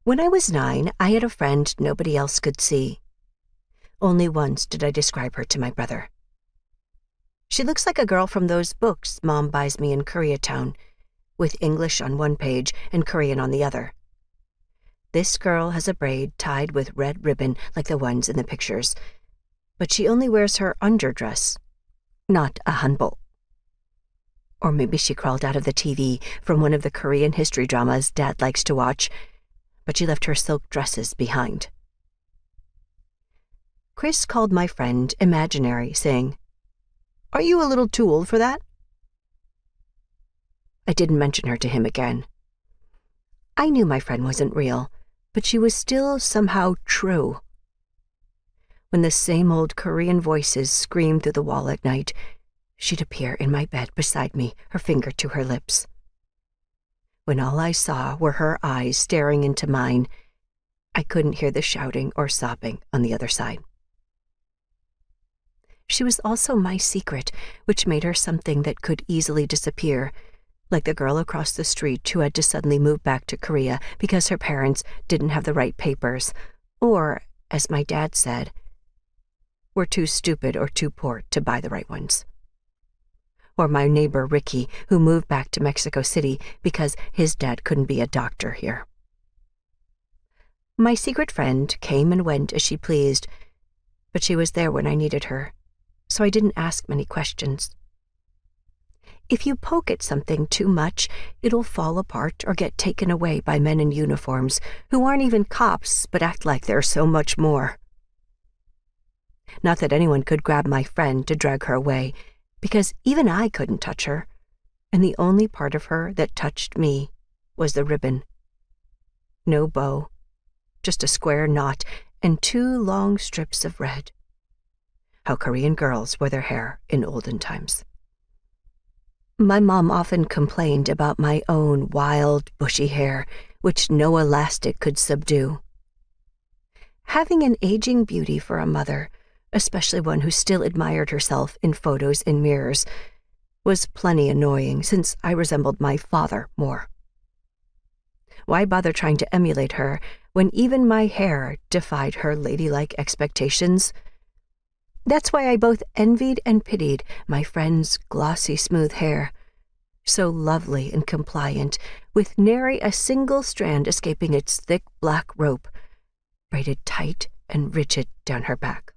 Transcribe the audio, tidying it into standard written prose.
When I was 9, I had a friend nobody else could see. Only once did I describe her to my brother. She looks like a girl from those books Mom buys me in Koreatown, with English on one page and Korean on the other. This girl has a braid tied with red ribbon like the ones in the pictures, but she only wears her underdress, not a hanbok. Or maybe she crawled out of the TV from one of the Korean history dramas Dad likes to watch, but she left her silk dresses behind. Chris called my friend imaginary, saying, "Are you a little too old for that?" I didn't mention her to him again. I knew my friend wasn't real, but she was still somehow true. When the same old Korean voices screamed through the wall at night, she'd appear in my bed beside me, her finger to her lips. When all I saw were her eyes staring into mine, I couldn't hear the shouting or sobbing on the other side. She was also my secret, which made her something that could easily disappear, like the girl across the street who had to suddenly move back to Korea because her parents didn't have the right papers, or, as my dad said, were too stupid or too poor to buy the right ones. Or my neighbor Ricky, who moved back to Mexico City because his dad couldn't be a doctor here. My secret friend came and went as she pleased, but she was there when I needed her, so I didn't ask many questions. If you poke at something too much, it'll fall apart or get taken away by men in uniforms who aren't even cops but act like they're so much more. Not that anyone could grab my friend to drag her away, because even I couldn't touch her, and the only part of her that touched me was the ribbon. No bow, just a square knot and 2 long strips of red. How Korean girls wore their hair in olden times. My mom often complained about my own wild, bushy hair, which no elastic could subdue. Having an aging beauty for a mother, especially one who still admired herself in photos in mirrors, was plenty annoying since I resembled my father more. Why bother trying to emulate her when even my hair defied her ladylike expectations? That's why I both envied and pitied my friend's glossy smooth hair, so lovely and compliant, with nary a single strand escaping its thick black rope, braided tight and rigid down her back.